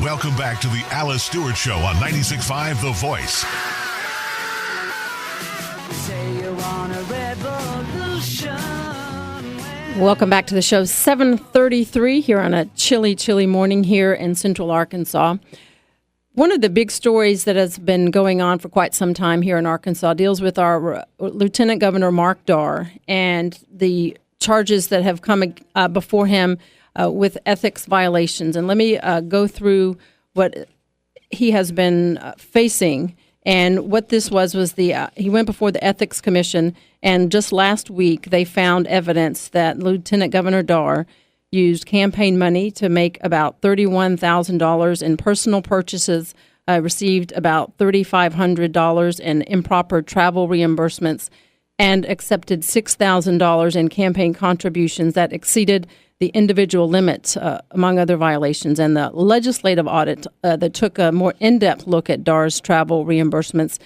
Welcome back to the Alice Stewart Show on 96.5 The Voice. Say you want a revolution. Welcome back to the show. 7:33 here on a chilly, chilly morning here in Central Arkansas. One of the big stories that has been going on for quite some time here in Arkansas deals with our Lieutenant Governor Mark Darr and the charges that have come before him with ethics violations. And let me go through what he has been facing. And what this was he went before the Ethics Commission, and just last week they found evidence that Lieutenant Governor Darr used campaign money to make about $31,000 in personal purchases, received about $3,500 in improper travel reimbursements, and accepted $6,000 in campaign contributions that exceeded the individual limits, among other violations. And the legislative audit that took a more in-depth look at Darr's travel reimbursements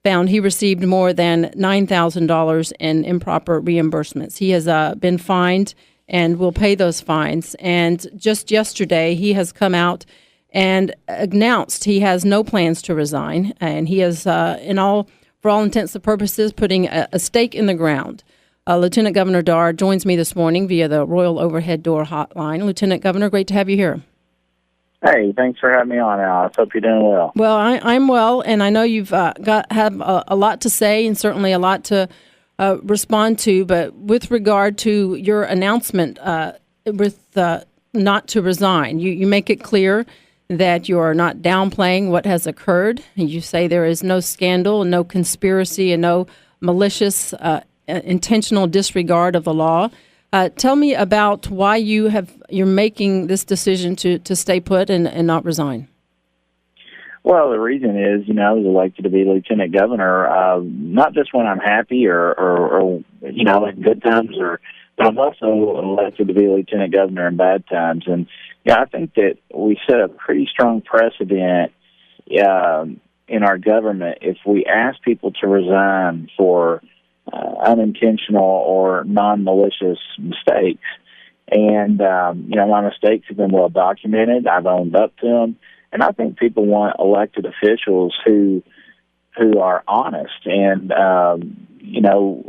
found he received more than $9,000 in improper reimbursements. He has been fined and will pay those fines. And just yesterday, he has come out and announced he has no plans to resign, and he is, for all intents and purposes, putting a stake in the ground. Lieutenant Governor Darr joins me this morning via the Royal Overhead Door Hotline. Lieutenant Governor, great to have you here. Hey, thanks for having me on, Alice. Hope you're doing well. Well, I'm well, and I know you've have a lot to say and certainly a lot to respond to. But with regard to your announcement not to resign, you make it clear that you are not downplaying what has occurred. You say there is no scandal, no conspiracy, and no malicious intentional disregard of the law. Tell me about why you're making this decision to stay put and not resign. Well, the reason is, I was elected to be lieutenant governor, not just when I'm happy or in good times, but I'm also elected to be lieutenant governor in bad times. And I think that we set a pretty strong precedent in our government if we ask people to resign for unintentional or non-malicious mistakes. And, my mistakes have been well documented. I've owned up to them. And I think people want elected officials who are honest and,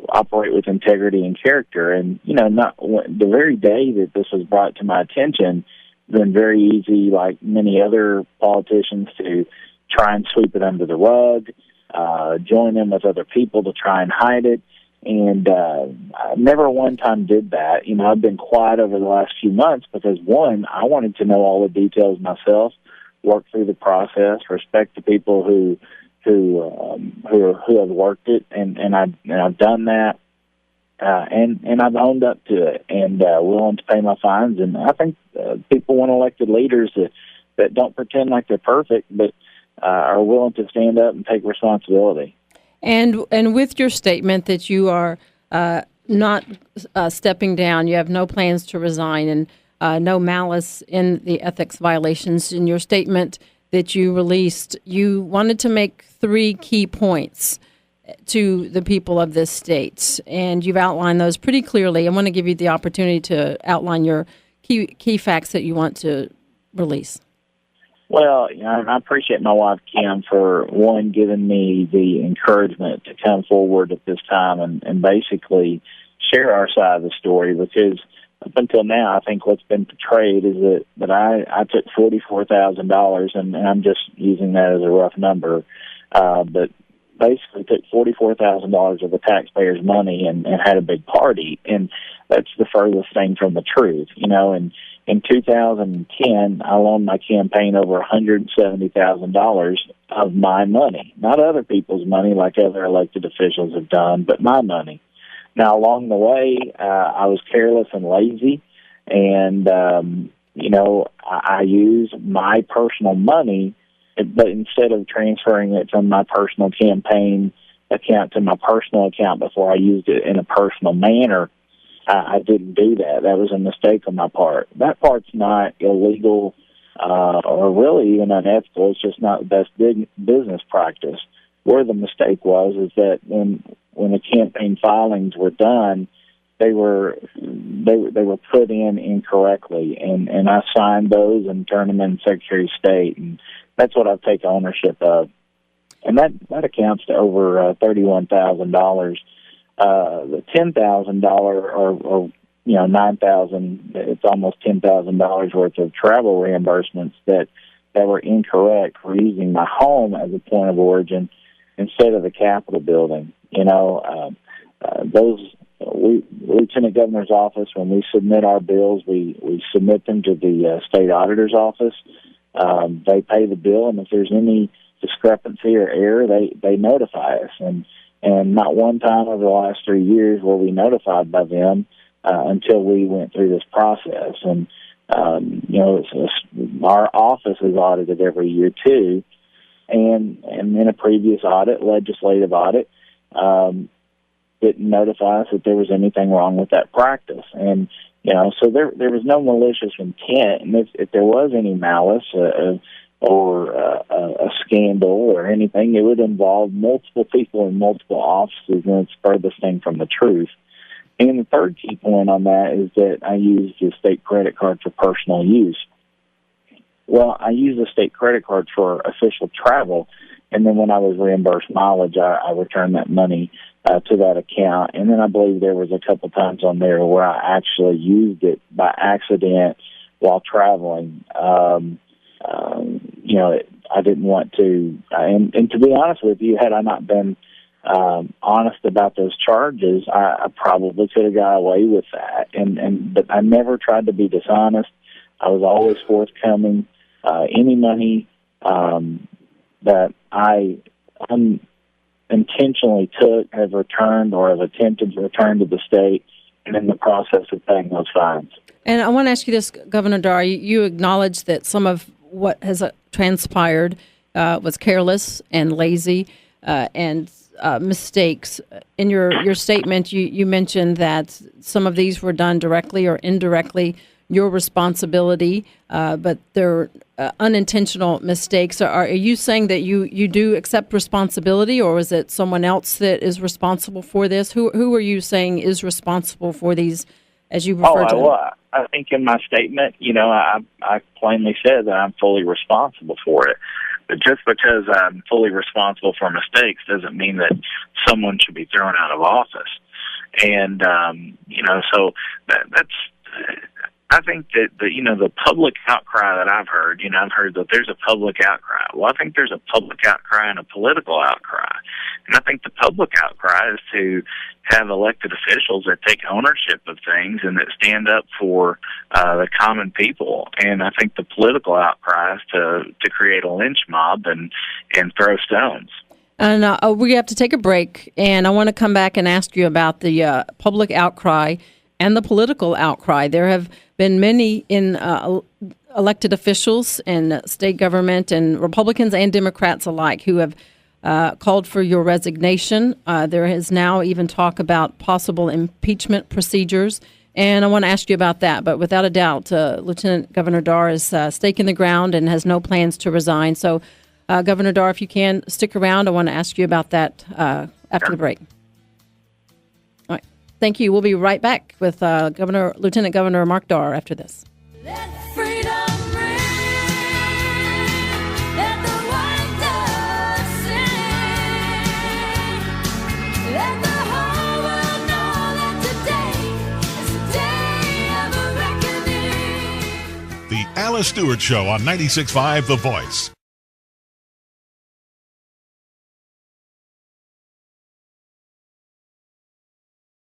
operate with integrity and character. And, not the very day that this was brought to my attention, it's been very easy, like many other politicians, to try and sweep it under the rug, join in with other people to try and hide it. And I never one time did that. I've been quiet over the last few months because, one, I wanted to know all the details myself, work through the process, respect the people who have worked it, and I've done that, and I've owned up to it, and willing to pay my fines. And I think people want elected leaders that don't pretend like they're perfect, but are willing to stand up and take responsibility. And with your statement that you are not stepping down, you have no plans to resign, and no malice in the ethics violations, in your statement that you released, you wanted to make 3 key points to the people of this state, and you've outlined those pretty clearly. I want to give you the opportunity to outline your key facts that you want to release. Well, I appreciate my wife, Kim, for, one, giving me the encouragement to come forward at this time and basically share our side of the story, because up until now, I think what's been portrayed is that I took $44,000, and I'm just using that as a rough number, but basically took $44,000 of the taxpayers' money and had a big party, and that's the furthest thing from the truth. In 2010, I loaned my campaign over $170,000 of my money, not other people's money like other elected officials have done, but my money. Now, along the way, I was careless and lazy, and, I used my personal money, but instead of transferring it from my personal campaign account to my personal account before I used it in a personal manner, I didn't do that. That was a mistake on my part. That part's not illegal or really even unethical. It's just not the best business practice. Where the mistake was is that when the campaign filings were done, they were put in incorrectly, and I signed those and turned them in Secretary of State, and that's what I take ownership of, and that accounts to over $31,000. The $10,000 or $9,000, it's almost $10,000 worth of travel reimbursements that were incorrect for using my home as a point of origin instead of the Capitol building. Those Lieutenant Governor's office, when we submit our bills, we submit them to the state auditor's office. They pay the bill, and if there's any discrepancy or error, they notify us. And not one time over the last 3 years were we notified by them until we went through this process. And our office is audited every year too, and in a previous audit, legislative audit, didn't notify us that there was anything wrong with that practice. And so there was no malicious intent, and if there was any malice or a scandal or anything, it would involve multiple people in multiple offices, and it's furthest thing from the truth. And the third key point on that is that I used a state credit card for personal use. Well, I used a state credit card for official travel, and then when I was reimbursed mileage, I returned that money to that account. And then I believe there was a couple times on there where I actually used it by accident while traveling. I didn't want to, and to be honest with you, had I not been honest about those charges, I probably could have got away with that. But I never tried to be dishonest. I was always forthcoming. Any money that I unintentionally took, have returned or have attempted to return to the state, and in the process of paying those fines. And I want to ask you this, Governor Darr. You acknowledge that some of what has transpired was careless and lazy and mistakes. In your statement, you mentioned that some of these were done directly or indirectly your responsibility, but they're unintentional mistakes. Are you saying that you do accept responsibility, or is it someone else that is responsible for this? Who are you saying is responsible for these, as you refer to them? Well, I think in my statement, I plainly said that I'm fully responsible for it. But just because I'm fully responsible for mistakes doesn't mean that someone should be thrown out of office. And, so that's, I think that the public outcry that I've heard that there's a public outcry. Well, I think there's a public outcry and a political outcry. And I think the public outcry is to have elected officials that take ownership of things and that stand up for the common people. And I think the political outcry is to create a lynch mob and throw stones. And we have to take a break, and I want to come back and ask you about the public outcry and the political outcry. There have been many elected officials in state government, and Republicans and Democrats alike, who have called for your resignation. There is now even talk about possible impeachment procedures, and I want to ask you about that. But without a doubt, Lieutenant Governor Darr is stake in the ground and has no plans to resign. So, Governor Darr, if you can stick around, I want to ask you about that after the break. All right. Thank you. We'll be right back with Lieutenant Governor Mark Darr after this. Let freedom ring. Let the white dove sing. Let the whole world know that today is a day of reckoning. The Alice Stewart Show on 96.5 The Voice.